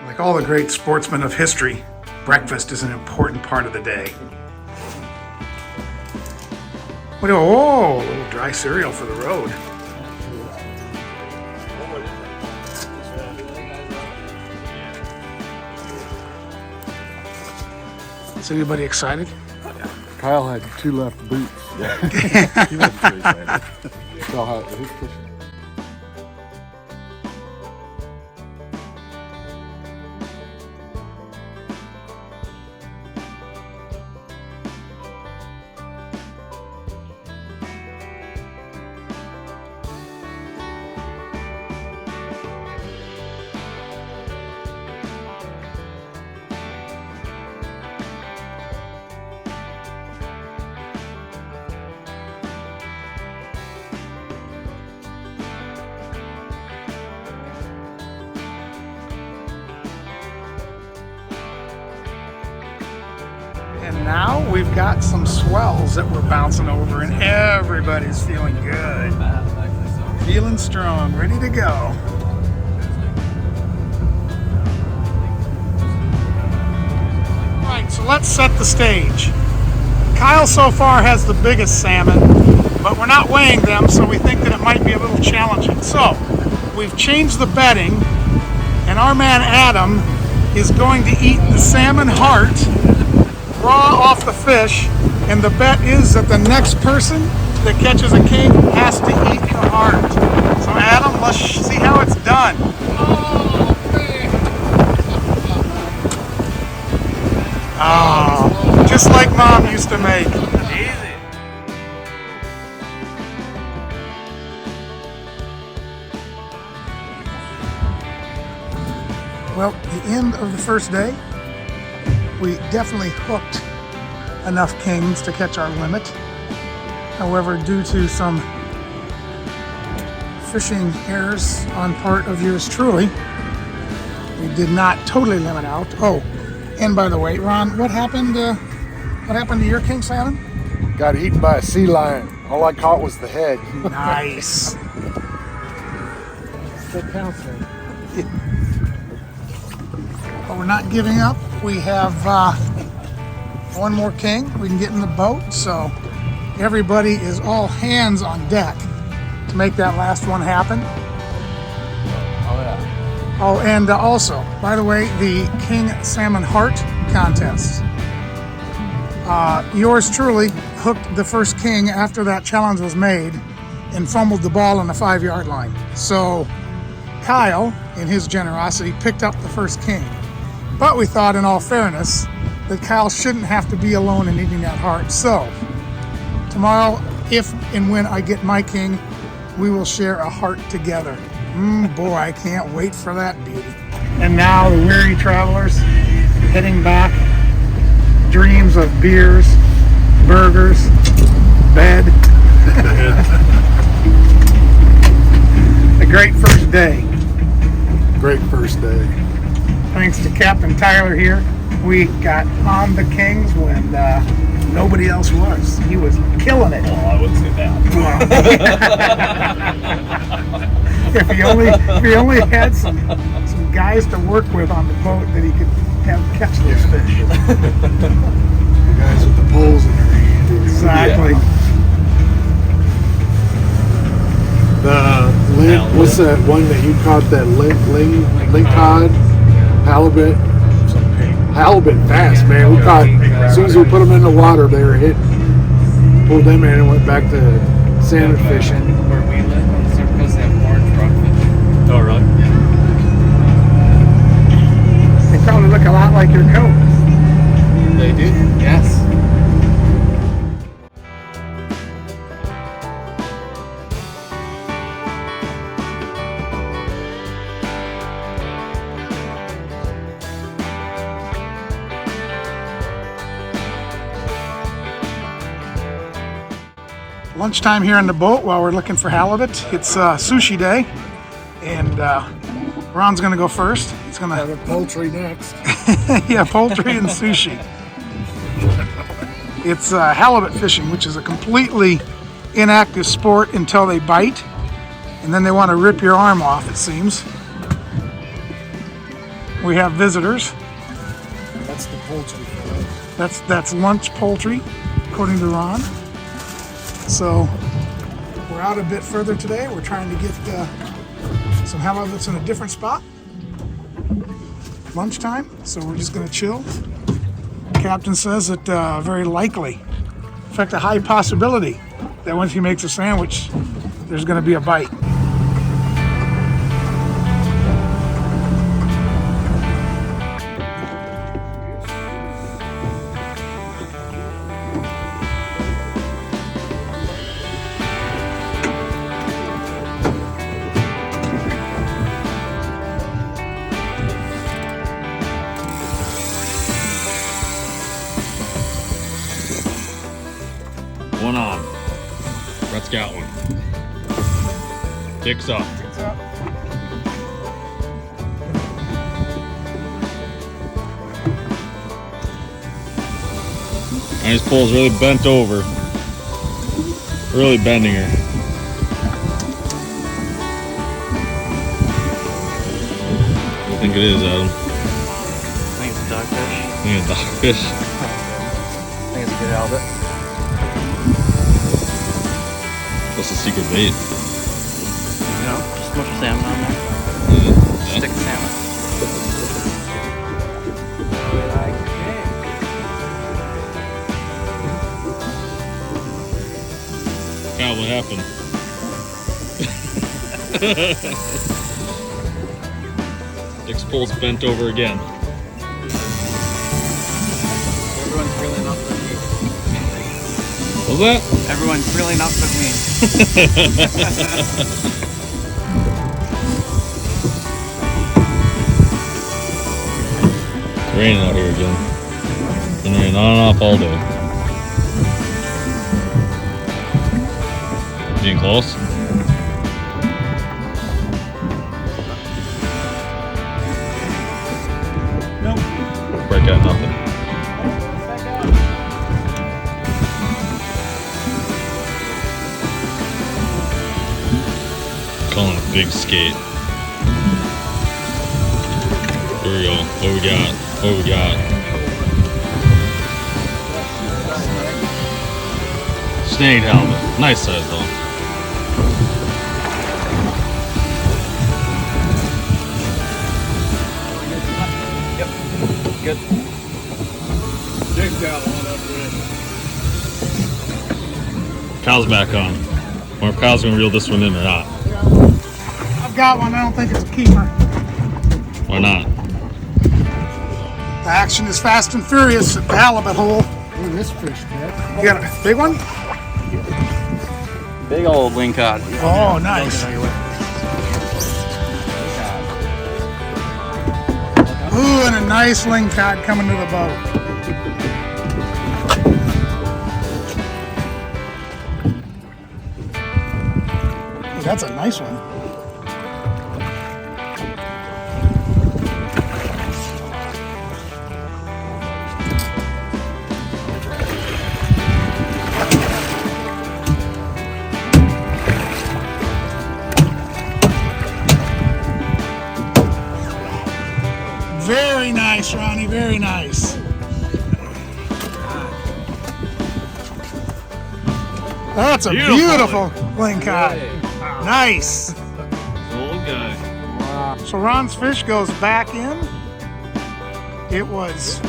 Like all the great sportsmen of history, breakfast is an important part of the day. What do oh, a little dry cereal for the road. Is anybody excited? Kyle had 2 left boots. Yeah. He wasn't too excited. Kyle had, who's pushing? And now we've got some swells that we're bouncing over and everybody's feeling good. Feeling strong, ready to go. Right, so let's set the stage. Kyle so far has the biggest salmon, but we're not weighing them, so we think that it might be a little challenging. So we've changed the bedding, and our man Adam is going to eat the salmon heart raw off the fish, and the bet is that the next person that catches a king has to eat the heart. So Adam, let's see how it's done. Oh, just like Mom used to make. Easy. Well, the end of the first day, we definitely hooked enough kings to catch our limit. However, due to some fishing errors on part of yours truly, we did not totally limit out. Oh, and by the way, Ron, what happened to your king salmon? Got eaten by a sea lion. All I caught was the head. Nice. Still counts, man. But we're not giving up. We have one more king. We can get in the boat, so everybody is all hands on deck to make that last one happen. Oh yeah. Oh, and also, by the way, the King Salmon Heart contest. Yours truly hooked the first king after that challenge was made and fumbled the ball on the 5-yard line. So Kyle, in his generosity, picked up the first king. But we thought, in all fairness, that Kyle shouldn't have to be alone in eating that heart. So tomorrow, if and when I get my king, we will share a heart together. Boy, I can't wait for that beauty. And now the weary travelers heading back. Dreams of beers, burgers, bed. A great first day. Great first day. Thanks to Captain Tyler here, we got on the Kings when nobody else was. He was killing it. Well, I wouldn't say that. If he only had some guys to work with on the boat that he could have catch those fish. The guys with the poles in their hand. Exactly. The ling, what's that one that you caught? That ling cod, halibut. Halibut fast, man. We caught as soon as we put them in the water, they were hitting. Pulled them in and went back to salmon fishing. Where we live, they're supposed to have orange rockfish. Oh, really? They probably look a lot like your coat. They do, yes. Lunchtime here on the boat while we're looking for halibut. It's sushi day, and Ron's gonna go first. He's gonna Have a poultry next. yeah, poultry and sushi. It's halibut fishing, which is a completely inactive sport until they bite, and then they want to rip your arm off, it seems. We have visitors. That's the poultry. That's lunch poultry, according to Ron. So we're out a bit further today. We're trying to get some halibuts in a different spot. Lunchtime, so we're just going to chill. Captain says that very likely, in fact, a high possibility that once he makes a sandwich, there's going to be a bite. One on. Brett's got one. Dick's up. And his pole's really bent over. Really bending her. What do you think it is, Adam? I think it's a dogfish. I think it's a dogfish. I think it's a good halibut. What's the secret bait? You know, just a bunch of salmon on there. Stick of salmon. Kyle, what happened? Dick's pole's bent over again. Everyone's really not for me. What's that? Everyone's really not for me. It's raining out here again. Been raining on and off all day. Getting close? Nope. Break out nothing. Calling a big skate. Here we go. What we got? What we got? Snake halibut. Nice size though. Yep. Good. Dick got one up there. Kyle's back on. Or if Kyle's gonna reel this one in or not. I've got one. I don't think it's a keeper. Why not? The action is fast and furious at the halibut hole. Look at this fish, Dick. You got a big one? Big old wing cod. Oh, nice. Ooh, and a nice ling cod coming to the boat. Ooh, that's a nice one. Very nice, Ronnie, very nice. That's a beautiful ling cod. Nice. Old guy. So Ron's fish goes back in. It was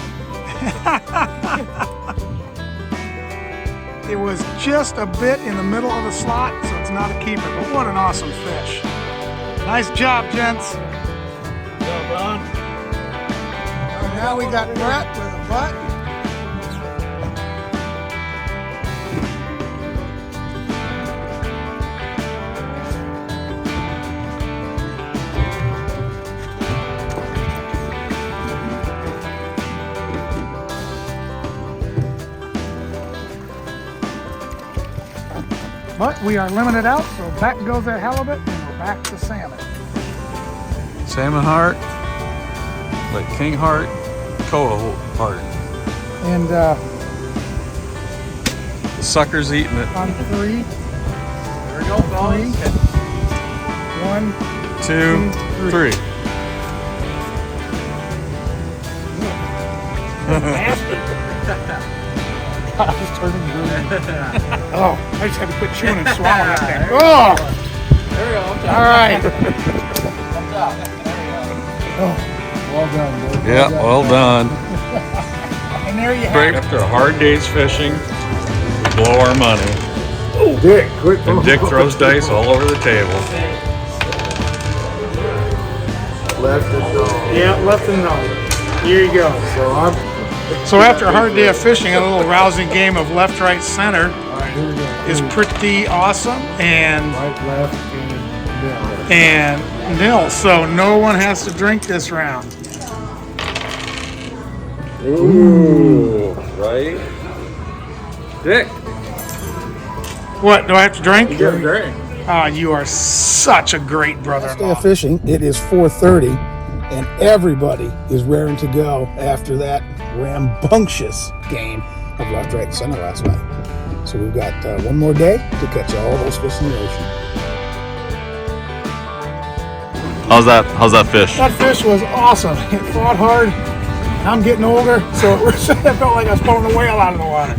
it was just a bit in the middle of the slot, so it's not a keeper, but what an awesome fish. Nice job, gents. And now we got Brett with a butt. But we are limited out, so back goes that halibut, and we're back to salmon. Salmon heart, like king heart, Coho heart. And The sucker's eating it. on three. There we go, fellas. 1, 2, 3. Nasty. I was turning green. Oh, I just had to quit chewing and swallowing that thing. Oh! There we go. All right. Well done, boy. Yeah, well done. And there you have Great. it. After a hard day's fishing, we blow our money. Dick, quit. And Dick throws dice all over the table. Left and right. Yeah, left and right. Here you go. So So after a hard day of fishing, a little rousing game of left, right, center all right, here we go. is pretty awesome and Right, left, and down. nil. So no one has to drink this round. Ooh, right? Dick, What, do I have to drink? you got a drink. Ah, you are such a great Day brother-in-law. of fishing. It is 4:30, and everybody is raring to go after that rambunctious game of left, right, and center last night. So we've got one more day to catch all those fish in the ocean. How's that fish? That fish was awesome. It fought hard. I'm getting older, so it felt like I was pulling a whale out of the water.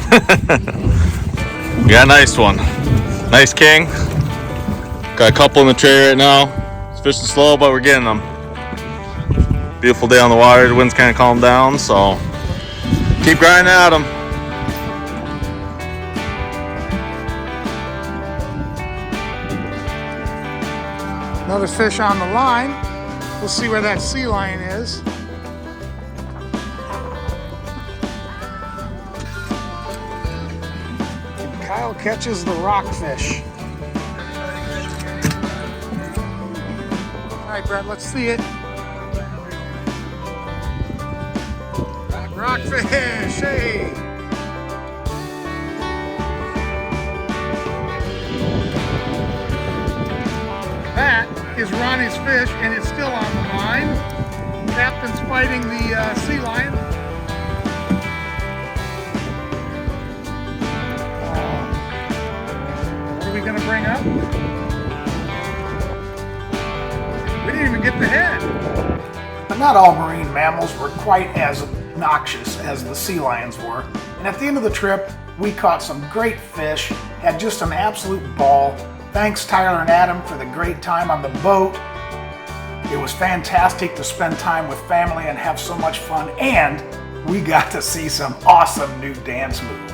We got a nice one. Nice king. Got a couple in the tray right now. It's fishing slow, but we're getting them. Beautiful day on the water. The wind's kind of calmed down, so keep grinding at them. Another fish on the line. We'll see where that sea lion is. And Kyle catches the rockfish. All right, Brett, let's see it. Rockfish, hey! That is Ronnie's fish, and it's still on the line. Captain's fighting the sea lion. What are we going to bring up? We didn't even get the head. But not all marine mammals were quite as obnoxious as the sea lions were. And at the end of the trip, we caught some great fish, had just an absolute ball. Thanks Tyler and Adam for the great time on the boat. It was fantastic to spend time with family and have so much fun, and we got to see some awesome new dance moves.